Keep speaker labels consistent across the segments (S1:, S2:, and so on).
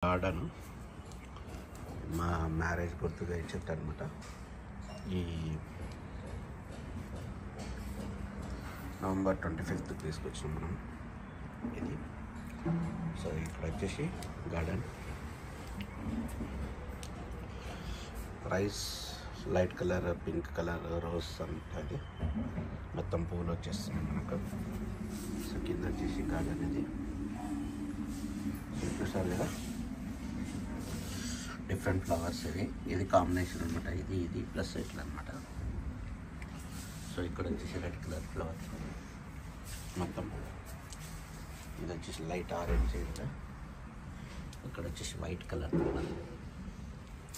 S1: Garden మా marriage గుర్తుగా చెట్టు అనమాట. ఈ నవంబర్ 25th తీసుకొచ్చినాం మనం ఇది. సో ఇక్కడ వచ్చేసి garden rice light colour pink colour rose అంటే మొత్తం పూలు వచ్చేస్తున్నాయి మనకు. సో కింద వచ్చేసి గార్డెన్ ఇది చూసారు కదా, డిఫరెంట్ ఫ్లవర్స్ ఇది కాంబినేషన్ అనమాట. ఇది ప్లస్ ఇట్లా అనమాట. సో ఇక్కడ వచ్చేసి రెడ్ కలర్ ఫ్లవర్స్ మొత్తం. ఇది వచ్చేసి లైట్ ఆరెంజ్ ఏరియా, ఇక్కడ వచ్చేసి white colour.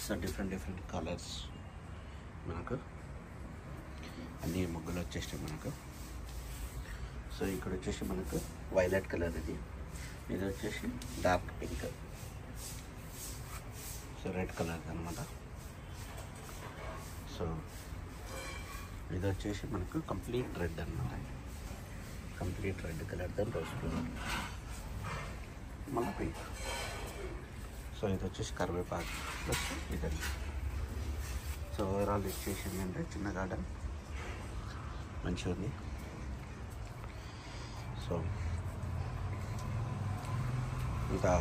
S1: So different colours మనకు అన్ని ముగ్గులు వచ్చేసి మనకు. సో ఇక్కడ వచ్చేసి మనకు వైలెట్ కలర్ ఇది వచ్చేసి dark pink. So red colour అనమాట. సో ఇది వచ్చేసి మనకు కంప్లీట్ రెడ్ అనమాట. కంప్లీట్ రెడ్ కలర్ దాని రోజ్ ఫ్లవర్ మళ్ళీ పింక్. సో ఇది వచ్చేసి కరివేపాకు ప్లస్ ఇదండి. సో ఓవరాల్ వచ్చేసి ఏంటంటే చిన్న గార్డెన్ మంచిగా ఉంది. సో ఇంకా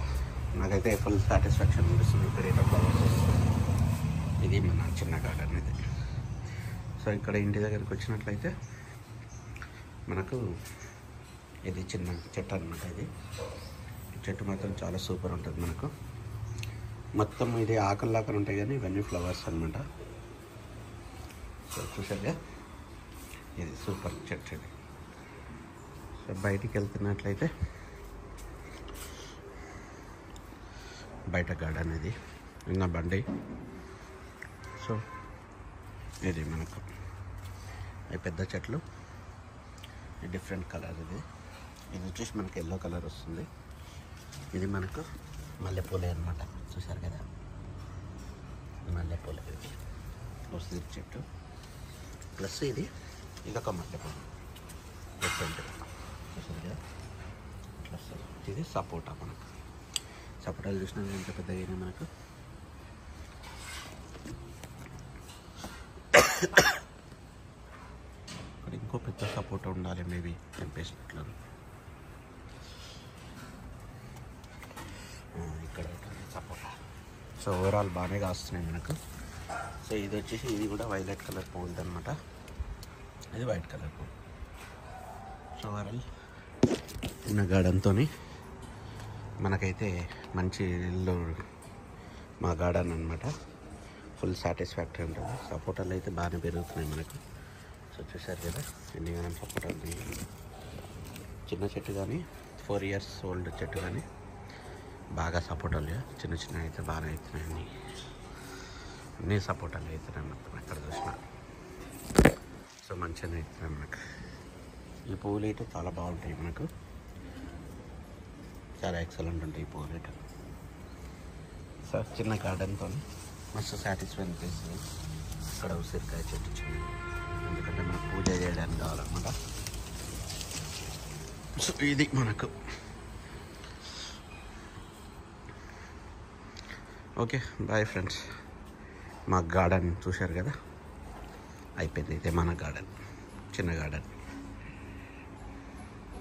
S1: నాకైతే ఫుల్ సాటిస్ఫాక్షన్ అనిపిస్తుంది ఇక్కడ ఇది మన చిన్న గార్డెన్ ఇది. సో ఇక్కడ ఇంటి దగ్గరికి వచ్చినట్లయితే మనకు ఇది చిన్న చెట్టు అనమాట. ఇది చెట్టు మాత్రం చాలా సూపర్ ఉంటుంది మనకు. మొత్తం ఇది ఆకుల్లాగా ఉంటాయి కానీ ఇవన్నీ ఫ్లవర్స్ అనమాట. సో చూసారుగా, ఇది సూపర్ చెట్టు ఇది. సో బయటికి వెళ్తున్నట్లయితే బయట గార్డెన్ ఇది ఇంకా బండి. సో ఇది మనకు ఈ పెద్ద చెట్లు డిఫరెంట్ కలర్ ఇది వచ్చేసి మనకి ఎల్లో కలర్ వస్తుంది. ఇది మనకు మల్లెపూలే అనమాట. చూసారు కదా, మల్లెపూలే వస్తుంది చెట్టు. ప్లస్ ఇది ఇదొక మల్లెపూలు డిఫరెంట్. చూసారు కదా, ప్లస్ ఇది సపోటా. మనకు సపోటాలు చూసినా ఎంత పెద్దగా అయినా మనకు. ఇక్కడ ఇంకో పెద్ద సపోటా ఉండాలి మేబీ తెంపేసినట్లు. ఇక్కడ సపోటా. సో ఓవరాల్ బాగానే కాస్తున్నాయి మనకు. సో ఇది వచ్చేసి ఇది కూడా వైలెట్ కలర్ పువ్వుది అనమాట. ఇది వైట్ కలర్ పువ్వు. సో ఓవరాల్ చిన్న గార్డెన్తో మనకైతే మంచి ఇల్లు మా గార్డెన్ అనమాట. ఫుల్ సాటిస్ఫాక్టరీ ఉంటుంది. సపోటాలు అయితే బాగానే పెరుగుతున్నాయి మనకు. సో చూసారు కదా ఎన్ని కానీ సపోటాలు. చిన్న చెట్టు కానీ 4 years ఓల్డ్ చెట్టు కానీ బాగా సపోటాలు చిన్న అయితే బాగా అవుతున్నాయి. అన్నీ సపోటాలు అవుతున్నాయి మొత్తం ఎక్కడ చూసినా. సో మంచిగా అవుతున్నాయి మనకు. ఈ పువ్వులు అయితే చాలా బాగుంటాయి మనకు. చాలా ఎక్సలెంట్ ఉంటాయి ఈ పువ్వులు అయితే. సో చిన్న గార్డెన్తో మస్తు సాటిస్ఫై అనిపిస్తుంది. ఇక్కడ ఉసిరికాయ చెట్టు చిన్న, ఎందుకంటే మనకు పూజ చేయడానికి కావాలన్నమాట. సో ఇది మనకు ఓకే. Bye friends. మా గార్డెన్ చూశారు కదా, అయిపోయింది. ఇదే మన గార్డెన్, చిన్న గార్డెన్.